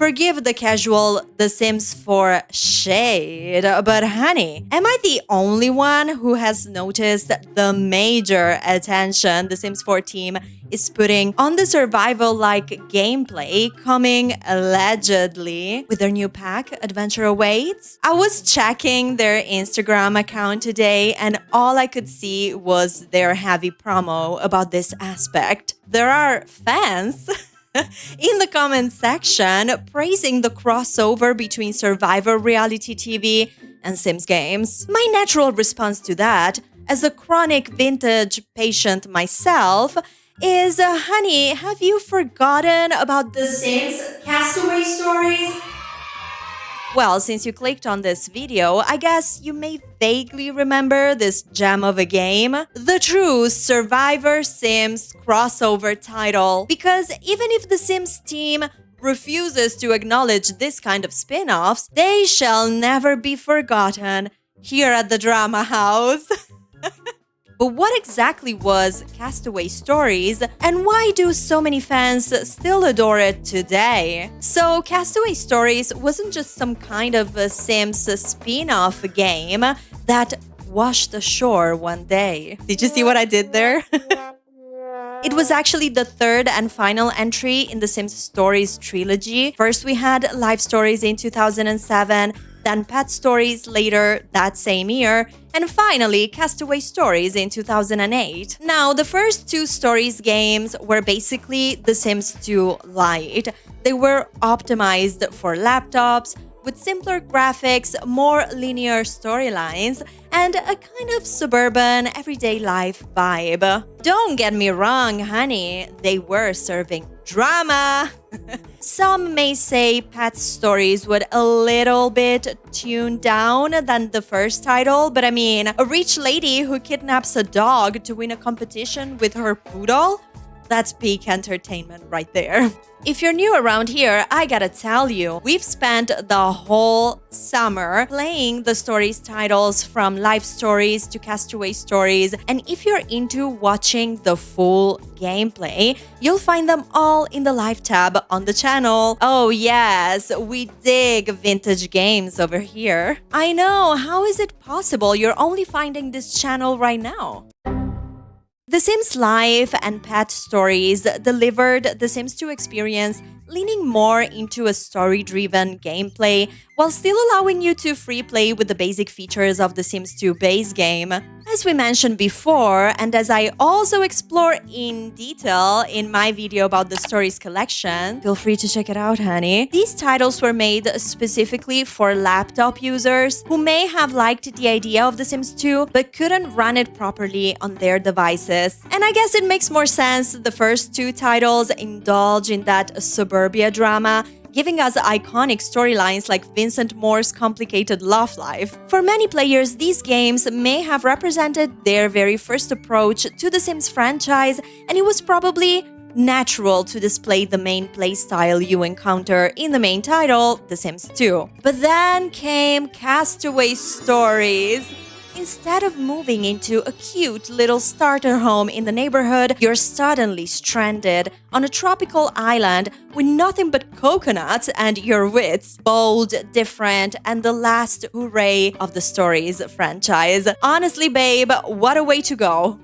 Forgive the casual The Sims 4 shade, but honey, am I the only one who has noticed the major attention The Sims 4 team is putting on the survival-like gameplay coming allegedly with their new pack, Adventure Awaits? I was checking their Instagram account today and all I could see was their heavy promo about this aspect. There are fans in the comment section praising the crossover between Survivor reality TV and Sims games. My natural response to that, as a chronic vintage patient myself, is, honey, have you forgotten about the Sims Castaway stories? Well, since you clicked on this video, I guess you may vaguely remember this gem of a game, the true Survivor Sims crossover title. Because even if the Sims team refuses to acknowledge this kind of spin-offs, they shall never be forgotten here at the Drama House. But what exactly was Castaway Stories, and why do so many fans still adore it today? So, Castaway Stories wasn't just some kind of a Sims spin-off game that washed ashore one day. Did you see what I did there? It was actually the third and final entry in the Sims Stories trilogy. First, we had Life Stories in 2007, then Pet Stories later that same year, and finally Castaway Stories in 2008. Now, the first two Stories games were basically The Sims 2 Lite. They were optimized for laptops, with simpler graphics, more linear storylines, and a kind of suburban, everyday life vibe. Don't get me wrong, honey, they were serving drama. Some may say Pet Stories was a little bit tuned down than the first title, but I mean, a rich lady who kidnaps a dog to win a competition with her poodle? That's peak entertainment right there. If you're new around here, I gotta tell you, we've spent the whole summer playing the stories titles from Life Stories to Castaway Stories, and if you're into watching the full gameplay, you'll find them all in the Live tab on the channel. Oh yes, we dig vintage games over here. I know, how is it possible you're only finding this channel right now? The Sims Life and Pet Stories delivered the Sims 2 experience, leaning more into a story-driven gameplay while still allowing you to free play with the basic features of the Sims 2 base game. As we mentioned before, and as I also explore in detail in my video about the Stories collection, feel free to check it out, honey. These titles were made specifically for laptop users who may have liked the idea of The Sims 2 but couldn't run it properly on their devices. And I guess it makes more sense the first two titles indulge in that suburbia drama, giving us iconic storylines like Vincent Moore's complicated love life. For many players, these games may have represented their very first approach to the Sims franchise, and it was probably natural to display the main playstyle you encounter in the main title, The Sims 2. But then came Castaway Stories. Instead of moving into a cute little starter home in the neighborhood, you're suddenly stranded on a tropical island with nothing but coconuts and your wits. Bold, different, and the last hooray of the Stories franchise. Honestly, babe, what a way to go.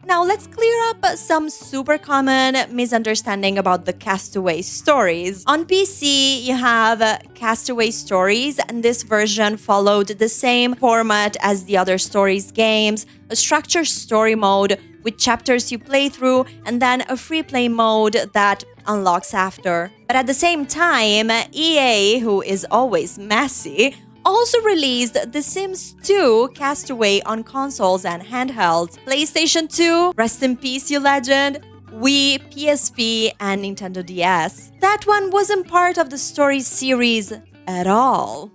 Now, let's clear up some super common misunderstanding about the Castaway Stories. On PC, you have Castaway Stories, and this version followed the same format as the other Stories games, a structured story mode with chapters you play through, and then a free play mode that unlocks after. But at the same time, EA, who is always messy, also released The Sims 2 Castaway on consoles and handhelds. PlayStation 2, rest in peace, you legend, Wii, PSP, and Nintendo DS. That one wasn't part of the Stories series at all.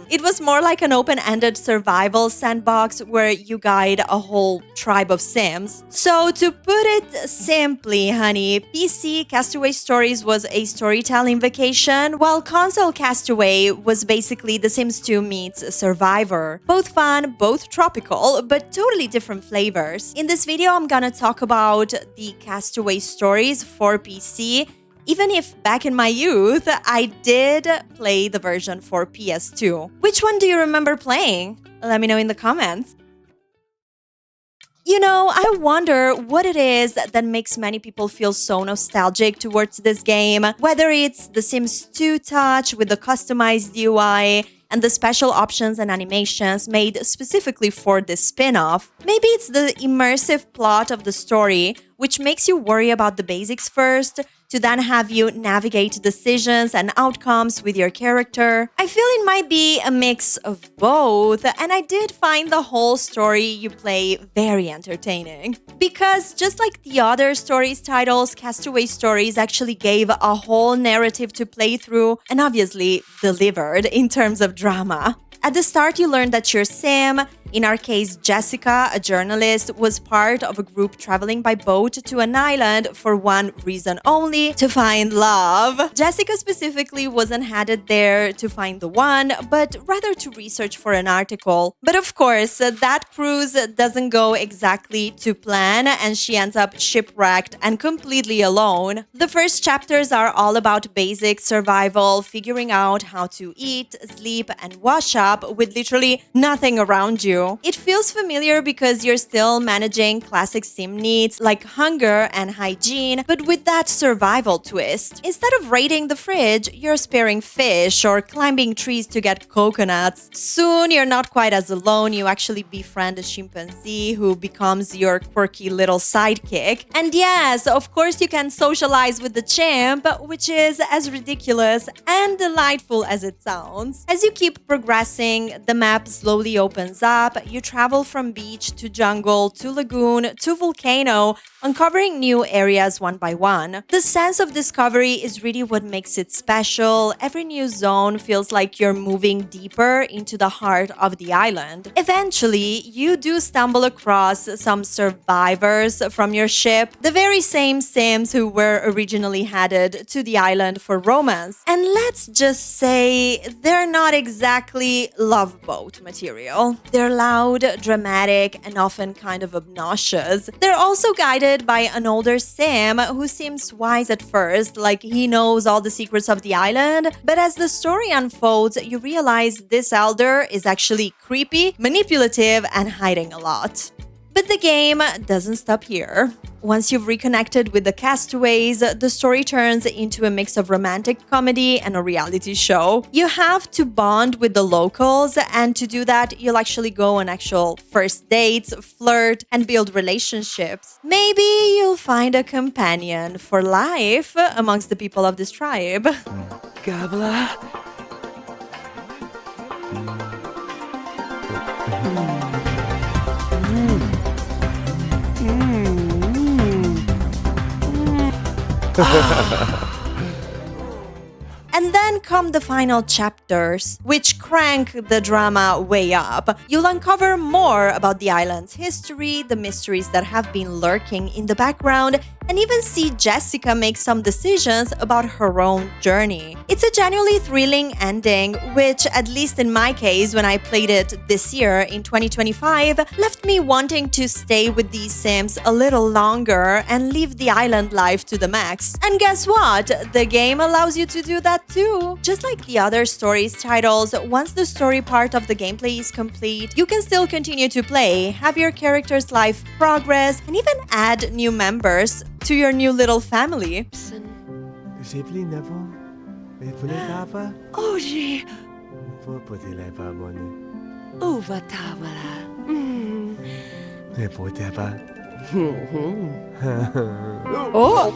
It was more like an open-ended survival sandbox where you guide a whole tribe of Sims. So to put it simply, honey, PC Castaway Stories was a storytelling vacation, while console Castaway was basically The Sims 2 meets Survivor. Both fun, both tropical, but totally different flavors. In this video, I'm gonna talk about the Castaway Stories for PC Even if back in my youth, I did play the version for PS2. Which one do you remember playing? Let me know in the comments. You know, I wonder what it is that makes many people feel so nostalgic towards this game. Whether it's the Sims 2 touch with the customized UI and the special options and animations made specifically for this spin-off. Maybe it's the immersive plot of the story, which makes you worry about the basics first, to then have you navigate decisions and outcomes with your character. I feel it might be a mix of both, and I did find the whole story you play very entertaining. Because just like the other stories titles, Castaway Stories actually gave a whole narrative to play through and obviously delivered in terms of drama. At the start, you learn that your sim, in our case Jessica, a journalist, was part of a group traveling by boat to an island for one reason only, to find love. Jessica specifically wasn't headed there to find the one, but rather to research for an article. But of course, that cruise doesn't go exactly to plan, and she ends up shipwrecked and completely alone. The first chapters are all about basic survival, figuring out how to eat, sleep, and wash up with literally nothing around you. It feels familiar because you're still managing classic sim needs like hunger and hygiene, but with that survival twist. Instead of raiding the fridge, you're sparing fish or climbing trees to get coconuts. Soon, you're not quite as alone. You actually befriend a chimpanzee who becomes your quirky little sidekick. And yes, of course, you can socialize with the chimp, which is as ridiculous and delightful as it sounds. As you keep progressing, the map slowly opens up. You travel from beach to jungle to lagoon to volcano, uncovering new areas one by one. The sense of discovery is really what makes it special. Every new zone feels like you're moving deeper into the heart of the island. Eventually, you do stumble across some survivors from your ship, the very same Sims who were originally headed to the island for romance. And let's just say they're not exactly love boat material. They're loud, dramatic, and often kind of obnoxious. They're also guided by an older Sim who seems wise at first, like he knows all the secrets of the island, but as the story unfolds, you realize this elder is actually creepy, manipulative, and hiding a lot. But the game doesn't stop here. Once you've reconnected with the castaways, the story turns into a mix of romantic comedy and a reality show. You have to bond with the locals, and to do that, you'll actually go on actual first dates, flirt, and build relationships. Maybe you'll find a companion for life amongst the people of this tribe. Gabla. And then come the final chapters, which crank the drama way up. You'll uncover more about the island's history, the mysteries that have been lurking in the background, and even see Jessica make some decisions about her own journey. It's a genuinely thrilling ending, which, at least in my case, when I played it this year in 2025, left me wanting to stay with these Sims a little longer and live the island life to the max. And guess what? The game allows you to do that too. Just like the other stories titles, once the story part of the gameplay is complete, you can still continue to play, have your character's life progress, and even add new members to your new little family. Posible never. Papa. Oji, Uva uvatawala. Oh!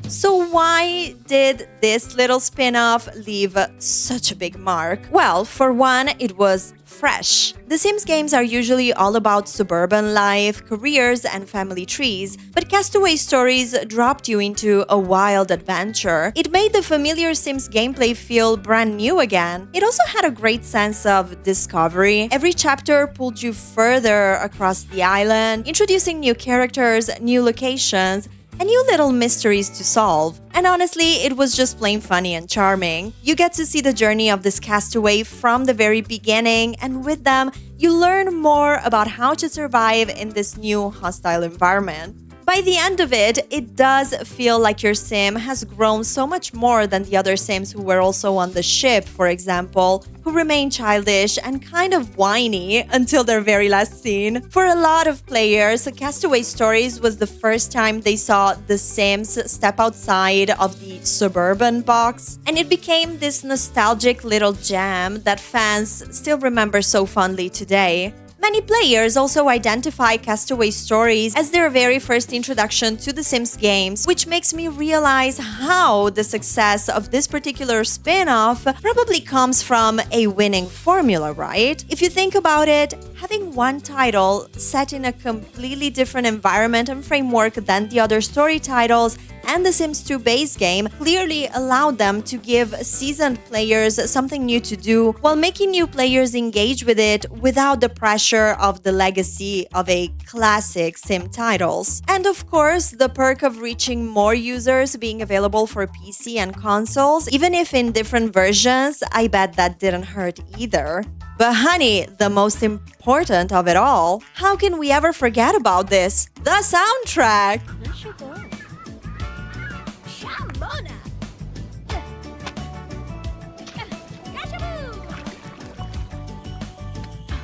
So why did this little spin-off leave such a big mark? Well, for one, it was fresh. The Sims games are usually all about suburban life, careers, and family trees, but Castaway Stories dropped you into a wild adventure. It made the familiar Sims gameplay feel brand new again. It also had a great sense of discovery. Every chapter pulled you further across the island, introducing new characters, new locations, and new little mysteries to solve. And honestly, it was just plain funny and charming. You get to see the journey of this castaway from the very beginning, and with them, you learn more about how to survive in this new hostile environment. By the end of it, it does feel like your sim has grown so much more than the other sims who were also on the ship, for example, who remain childish and kind of whiny until their very last scene. For a lot of players, Castaway Stories was the first time they saw the Sims step outside of the suburban box, and it became this nostalgic little gem that fans still remember so fondly today. Many players also identify Castaway Stories as their very first introduction to the Sims games, which makes me realize how the success of this particular spin-off probably comes from a winning formula, right? If you think about it, having one title set in a completely different environment and framework than the other story titles and the Sims 2 base game clearly allowed them to give seasoned players something new to do while making new players engage with it without the pressure of the legacy of a classic Sim titles. And of course, the perk of reaching more users being available for PC and consoles, even if in different versions, I bet that didn't hurt either. But honey, the most important of it all, how can we ever forget about this? The soundtrack!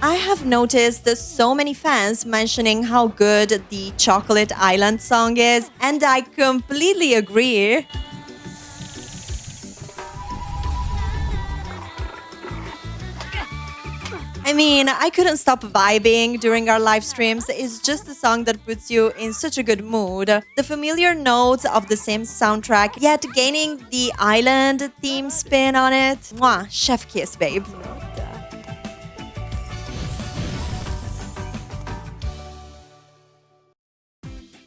I have noticed so many fans mentioning how good the Chocolate Island song is, and I completely agree. I mean, I couldn't stop vibing during our live streams. It's just a song that puts you in such a good mood. The familiar notes of the Sims soundtrack, yet gaining the island theme spin on it. Mwah, chef kiss, babe.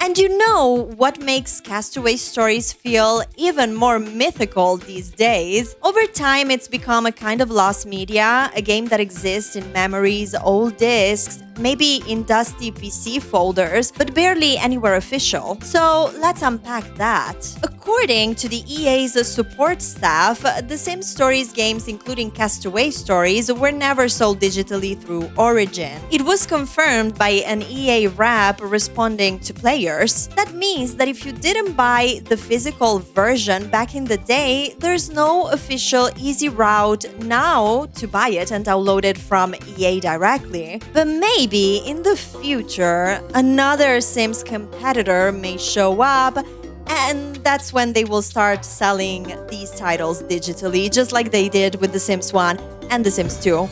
And you know what makes Castaway Stories feel even more mythical these days? Over time, it's become a kind of lost media, a game that exists in memories, old discs, maybe in dusty PC folders, but barely anywhere official. So let's unpack that. According to the EA's support staff, the Sims Stories games, including Castaway Stories, were never sold digitally through Origin. It was confirmed by an EA rep responding to players. That means that if you didn't buy the physical version back in the day, there's no official easy route now to buy it and download it from EA directly. But maybe in the future, another Sims competitor may show up, and that's when they will start selling these titles digitally, just like they did with The Sims 1 and The Sims 2.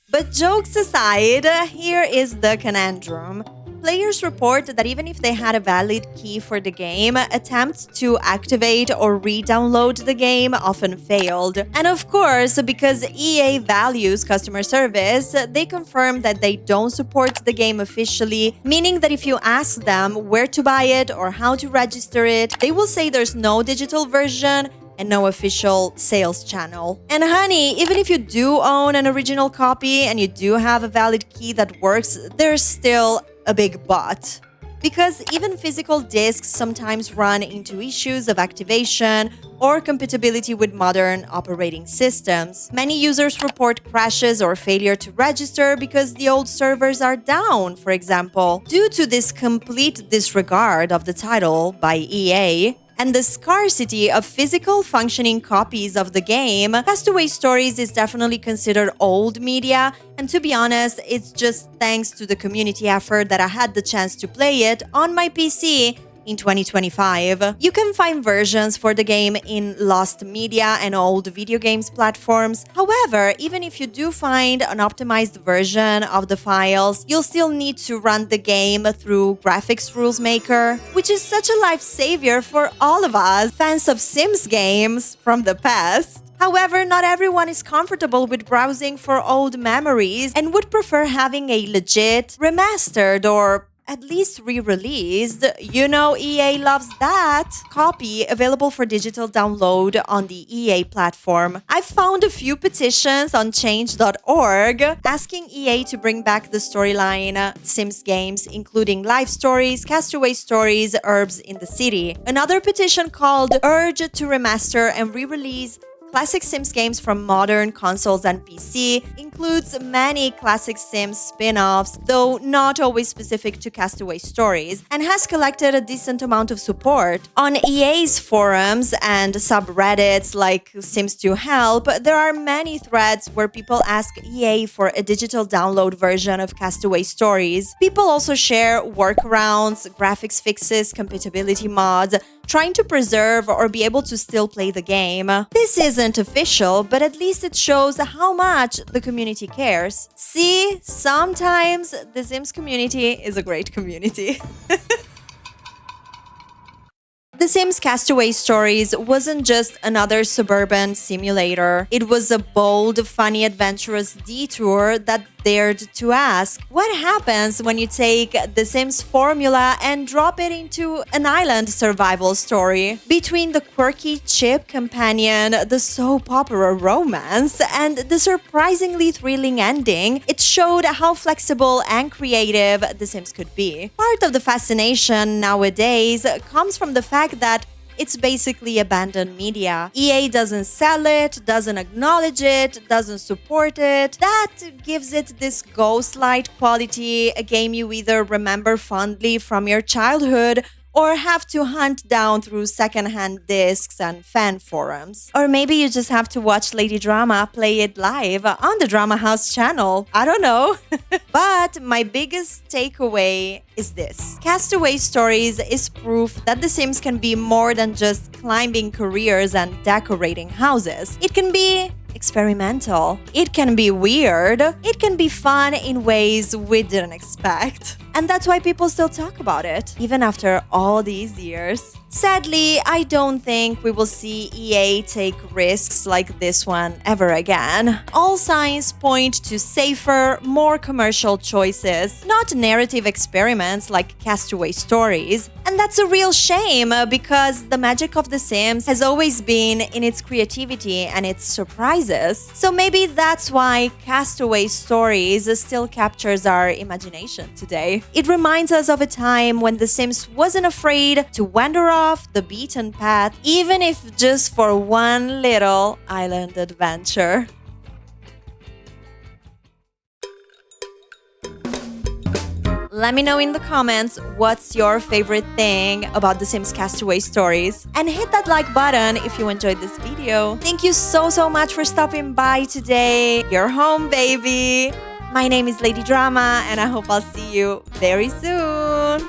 But jokes aside, here is the conundrum. Players report that even if they had a valid key for the game, attempts to activate or re-download the game often failed. And of course, because EA values customer service, they confirm that they don't support the game officially, meaning that if you ask them where to buy it or how to register it, they will say there's no digital version and no official sales channel. And honey, even if you do own an original copy and you do have a valid key that works, there's still a big but. Because even physical discs sometimes run into issues of activation or compatibility with modern operating systems. Many users report crashes or failure to register because the old servers are down, for example, due to this complete disregard of the title by EA. And the scarcity of physical functioning copies of the game, Castaway Stories is definitely considered old media, and to be honest, it's just thanks to the community effort that I had the chance to play it on my PC in 2025. You can find versions for the game in lost media and old video games platforms. However, even if you do find an optimized version of the files, you'll still need to run the game through Graphics Rules Maker, which is such a lifesaver for all of us, fans of Sims games from the past. However, not everyone is comfortable with browsing for old memories and would prefer having a legit, remastered, or at least re-released, you know EA loves that, copy available for digital download on the EA platform. I've found a few petitions on change.org asking EA to bring back the storyline Sims games, including Life Stories, Castaway Stories, Herbs in the City. Another petition called Urge to remaster and re-release classic Sims games from modern consoles and PC, includes many classic Sims spin-offs, though not always specific to Castaway stories, and has collected a decent amount of support. On EA's forums and subreddits like Sims 2 Help, there are many threads where people ask EA for a digital download version of Castaway stories. People also share workarounds, graphics fixes, compatibility mods, trying to preserve or be able to still play the game. This isn't official, but at least it shows how much the community cares. See, sometimes the Sims community is a great community. The Sims Castaway Stories wasn't just another suburban simulator. It was a bold, funny, adventurous detour that dared to ask, what happens when you take the Sims formula and drop it into an island survival story? Between the quirky chip companion, the soap opera romance, and the surprisingly thrilling ending, it showed how flexible and creative the Sims could be. Part of the fascination nowadays comes from the fact that it's basically abandoned media. EA doesn't sell it, doesn't acknowledge it, doesn't support it. That gives it this ghost-like quality, a game you either remember fondly from your childhood or have to hunt down through secondhand discs and fan forums. Or maybe you just have to watch Lady Drama play it live on the Drama House channel. I don't know. But my biggest takeaway is this. Castaway Stories is proof that The Sims can be more than just climbing careers and decorating houses. It can be experimental. It can be weird. It can be fun in ways we didn't expect. And that's why people still talk about it, even after all these years. Sadly, I don't think we will see EA take risks like this one ever again. All signs point to safer, more commercial choices, not narrative experiments like Castaway Stories. And that's a real shame because the magic of The Sims has always been in its creativity and its surprises. So maybe that's why Castaway Stories still captures our imagination today. It reminds us of a time when The Sims wasn't afraid to wander off the beaten path, even if just for one little island adventure. Let me know in the comments what's your favorite thing about The Sims Castaway Stories. And hit that like button if you enjoyed this video. Thank you so much for stopping by today. You're home, baby. My name is Lady Drama, and I hope I'll see you very soon.